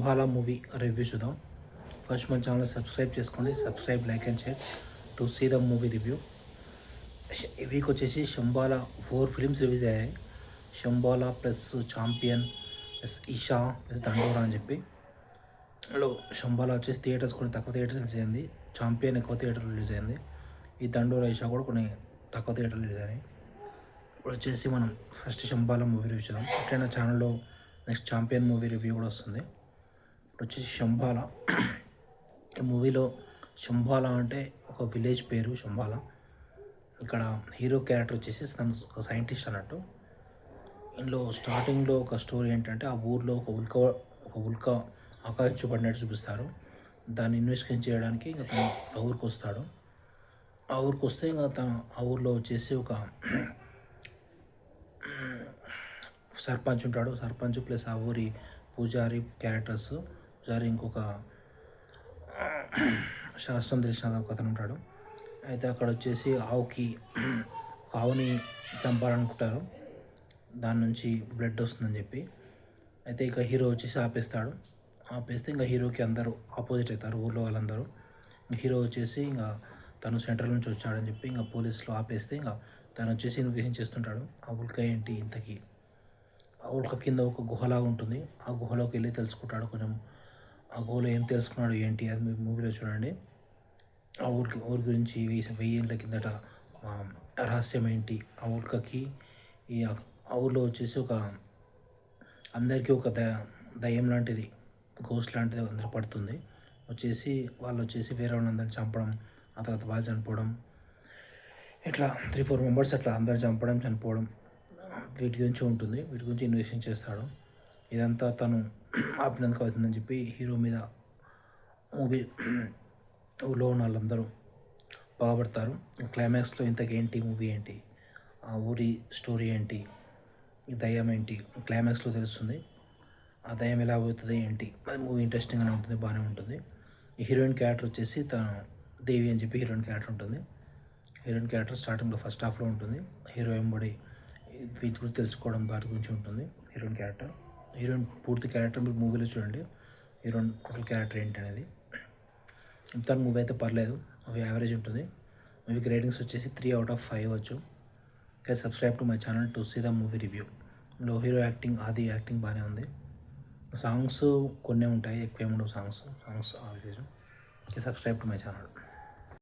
Shambhala movie review చూద్దాం. First మన channel subscribe చేసుకోండి. Subscribe, like and share to see the movie review. ఈ week వచ్చేసి శంబాలా 4 ఫిలిమ్స్ రిలీజ్ అయ్యాయి. Shambala plus champion plus Eesha plus Dandora అని చెప్పి. లో శంబాలా వచ్చేసి థియేటర్స్ కొన్ని తక్కువ థియేటర్స్ రిలీజ్ అయింది. ఛాంపియన్ ఎక్కువ థియేటర్ రిలీజ్ అయింది. ఈ దండోరా ఈషా కూడా కొన్ని తక్కువ థియేటర్ రిలీజ్ అయినాయి. ఇప్పుడు వచ్చేసి మనం ఫస్ట్ శంబాలా మూవీ రివ్యూ చేద్దాం. ఇక్కడ నా ఛానల్లో నెక్స్ట్ ఛాంపియన్ మూవీ రివ్యూ కూడా వస్తుంది. ఇప్పుడు వచ్చేసి శంబాలా. ఈ మూవీలో శంబాలా అంటే ఒక విలేజ్ పేరు శంబాలా. ఇక్కడ హీరో క్యారెక్టర్ వచ్చేసి తను ఒక సైంటిస్ట్ అన్నట్టు. ఇందులో స్టార్టింగ్లో ఒక స్టోరీ ఏంటంటే ఆ ఊర్లో ఒక ఉల్క ఆకాశించబడినట్టు చూపిస్తారు. దాన్ని ఇన్వెస్టిగేట్ చేయడానికి ఇంకా తను ఆ ఊరికి వస్తాడు. ఆ ఊరికి వస్తే ఇంకా తను ఆ ఊర్లో వచ్చేసి ఒక సర్పంచ్ ఉంటాడు. సర్పంచ్ ప్లస్ ఆ ఊరి పూజారి క్యారెక్టర్స్. పూజారి ఇంకొక శాస్త్రం తెలిసిన ఒక అతను ఉంటాడు. అయితే అక్కడ వచ్చేసి ఆవుని చంపాలనుకుంటారు. దాని నుంచి బ్లడ్ వస్తుందని చెప్పి. అయితే ఇక హీరో వచ్చేసి ఆపేస్తే ఇంకా హీరోకి అందరూ ఆపోజిట్ అవుతారు ఊళ్ళో వాళ్ళందరూ. హీరో వచ్చేసి ఇంకా తను సెంట్రల్ నుంచి వచ్చాడని చెప్పి ఇంకా పోలీసులు ఆపేస్తే ఇంకా తను వచ్చేసి ఇన్వెస్టిగేషన్ చేస్తుంటాడు. ఆ ఉల్క ఏంటి ఇంతకీ. ఆ ఉల్క కింద ఒక గుహలాగా ఉంటుంది. ఆ గుహలోకి వెళ్ళి తెలుసుకుంటాడు కొంచెం. ఆ గుహలో ఏం తెలుసుకున్నాడు ఏంటి అది మీరు మూవీలో చూడండి. ఆ ఊరి గురించి 1000 ఏళ్ళ కిందట రహస్యం ఏంటి, ఆ ఉల్కకి ఆ ఊర్లో వచ్చేసి అందరికీ ఒక దయ్యం లాంటిది, గోస్ట్ లాంటిది అందరూ పడుతుంది. వాళ్ళు వచ్చేసి వేరే వాళ్ళందరిని చంపడం, ఆ తర్వాత వాళ్ళు చనిపోవడం, ఇట్లా 3-4 మెంబర్స్ అట్లా అందరు చనిపోవడం వీటి గురించి ఉంటుంది. వీటి గురించి ఇన్వెస్టిగేషన్ చేస్తాడు. ఇదంతా తను ఆపినందుకు అవుతుందని చెప్పి హీరో మీద ఊళ్ళో ఉన్న వాళ్ళందరూ బాగుపడతారు. క్లైమాక్స్లో ఇంతకేంటి మూవీ ఏంటి, ఆ ఊరి స్టోరీ ఏంటి, ఈ దయ్యం ఏంటి క్లైమాక్స్లో తెలుస్తుంది. ఆ దయ్యం ఎలా అవుతుంది ఏంటి, అది మూవీ ఇంట్రెస్టింగ్గానే ఉంటుంది, బాగానే ఉంటుంది. ఈ హీరోయిన్ క్యారెక్టర్ వచ్చేసి తను దేవి అని చెప్పి హీరోయిన్ క్యారెక్టర్ ఉంటుంది. హీరోయిన్ క్యారెక్టర్ స్టార్టింగ్లో ఫస్ట్ హాఫ్లో ఉంటుంది. హీరో వెంబడి వీటి గురించి తెలుసుకోవడం వాటి గురించి ఉంటుంది హీరోయిన్ క్యారెక్టర్. హీరోయిన్ పూర్తి క్యారెక్టర్ మీరు మూవీలో చూడండి. హీరోయిన్ టోటల్ క్యారెక్టర్ ఏంటి అనేది. తన మూవీ అయితే పర్లేదు, అవి యావరేజ్ ఉంటుంది. మూవీకి రేటింగ్స్ వచ్చేసి 3/5 ఇవ్వచ్చు. Okay, subscribe to my channel to see the movie review. ఇందులో హీరో ఆది యాక్టింగ్ బాగానే ఉంది. సాంగ్స్ కొన్నే ఉంటాయి, ఎక్కువ ఏముండవు songs average. Okay, subscribe to my channel.